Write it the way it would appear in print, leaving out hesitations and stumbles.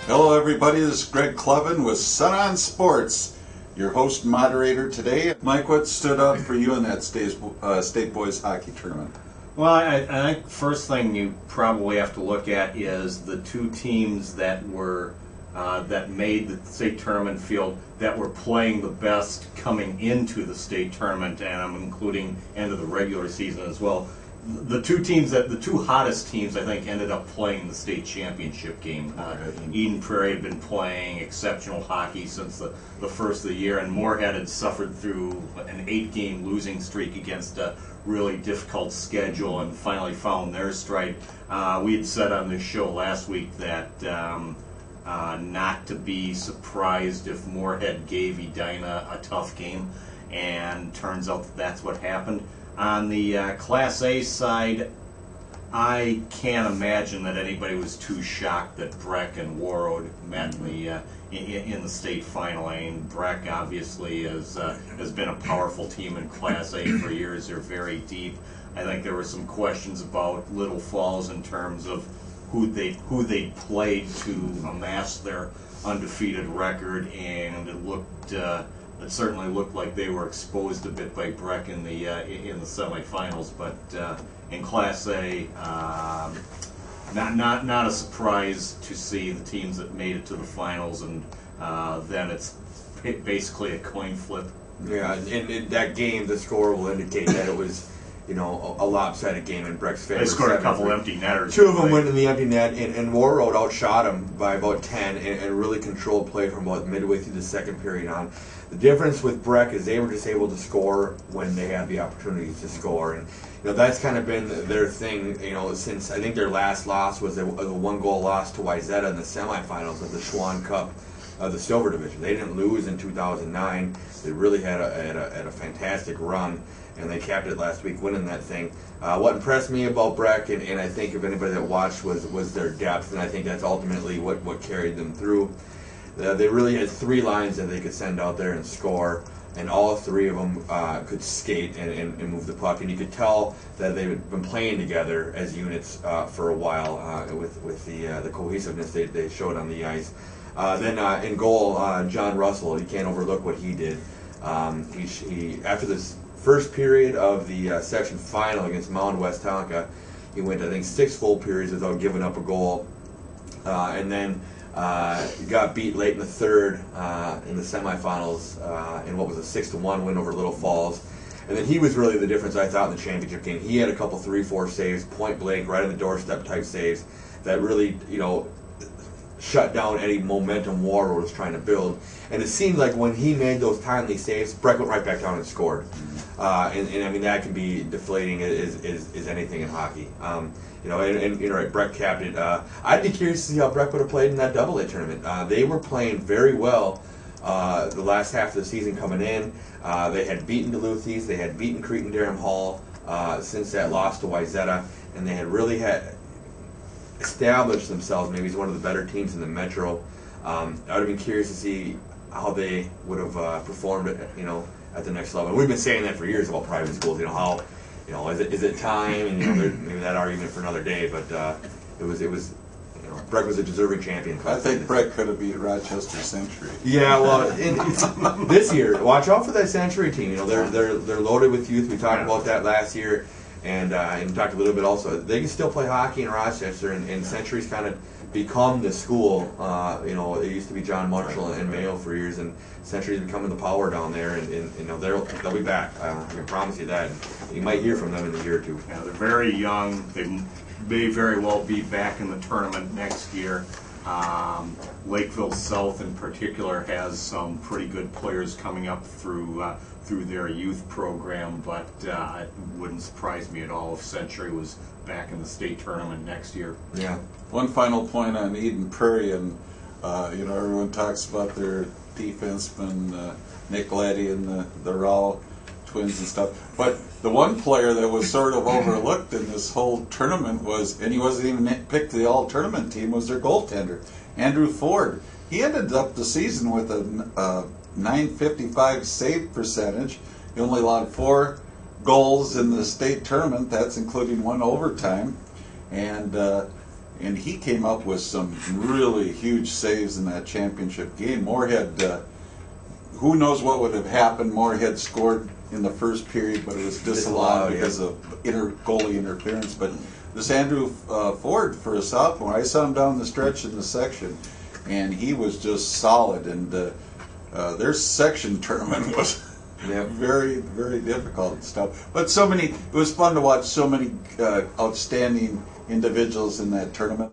Hello everybody, this is Greg Clevin with Sun on Sports, your host and moderator today. Mike, what stood out for you in that state boys hockey tournament? Well, I think first thing you probably have to look at is the two teams that were that made the state tournament field that were playing the best coming into the state tournament, and I'm including end of the regular season as well. The two hottest teams, I think, ended up playing the state championship game. Eden Prairie had been playing exceptional hockey since the first of the year, and Moorhead had suffered through an 8-game losing streak against a really difficult schedule and finally found their stride. We had said on this show last week that not to be surprised if Moorhead gave Edina a tough game, and turns out that that's what happened. On the Class A side, I can't imagine that anybody was too shocked that Breck and Warroad met in the state final. I mean, Breck obviously has been a powerful team in Class A for years. They're very deep. I think there were some questions about Little Falls in terms of who they played to amass their undefeated record, and it certainly looked like they were exposed a bit by Breck in the semifinals. But in Class A, not a surprise to see the teams that made it to the finals, and then it's basically a coin flip. Yeah, and in that game, the score will indicate that it was, a lopsided game in Breck's favor. They scored a couple empty netters. Two of them went in the empty net, and Warroad outshot them by about 10 and really controlled play from about midway through the second period on. The difference with Breck is they were just able to score when they had the opportunity to score, and that's kind of been their thing. Since I think their last loss was a 1-goal loss to Wayzata in the semifinals of the Schwann Cup of the Silver Division. They didn't lose in 2009. They really had a fantastic run, and they capped it last week, winning that thing. What impressed me about Breck, and I think if anybody that watched, was their depth, and I think that's ultimately what carried them through. They really had 3 lines that they could send out there and score, and all 3 of them could skate and move the puck. And you could tell that they've been playing together as units for a while with the cohesiveness they showed on the ice. Then in goal, John Russell, you can't overlook what he did. He after this first period of the section final against Mound West Tonka, he went, I think, 6 full periods without giving up a goal, and then got beat late in the third in the semifinals in what was a 6-1 win over Little Falls. And then he was really the difference, I thought, in the championship game. He had a couple 3-4 saves, point blank, right on the doorstep type saves that really, shut down any momentum Warroad was trying to build. And it seemed like when he made those timely saves, Breck went right back down and scored. And I mean, that can be deflating as anything in hockey. And right, Breck capped it. I'd be curious to see how Breck would have played in that AA tournament. They were playing very well the last half of the season coming in. They had beaten Duluth's, they had beaten Cretin-Derham Hall since that loss to Wayzata, and they had really established themselves maybe as one of the better teams in the Metro. I would have been curious to see how they would have performed at the next level. And we've been saying that for years about private schools. Is it time? And maybe that argument for another day. But it was. Breck was a deserving champion. I think Breck could have beat Rochester Century. Yeah, well, this year, watch out for that Century team. They're loaded with youth. We talked about that last year. And talked a little bit also. They can still play hockey in Rochester, and Century's kind of become the school. It used to be John Marshall and Mayo for years, and Century's becoming the power down there, and they'll be back. I can promise you that. You might hear from them in a year or two. Yeah, they're very young. They may very well be back in the tournament next year. Lakeville South in particular has some pretty good players coming up through their youth program, but it wouldn't surprise me at all if Century was back in the state tournament next year. Yeah. One final point on Eden Prairie, and everyone talks about their defenseman Nick Leddy and the Rowell twins and stuff, but the one player that was sort of overlooked in this whole tournament was, and he wasn't even picked the all-tournament team, was their goaltender, Andrew Ford. He ended up the season with a .955 save percentage. He only allowed 4 goals in the state tournament. That's including 1 overtime. And and he came up with some really huge saves in that championship game. Moorhead, who knows what would have happened? Moorhead scored in the first period, but it was disallowed because of goalie interference. But this Andrew Ford, for a sophomore, I saw him down the stretch in the section, and he was just solid. And their section tournament was very, very difficult stuff. But it was fun to watch so many outstanding individuals in that tournament.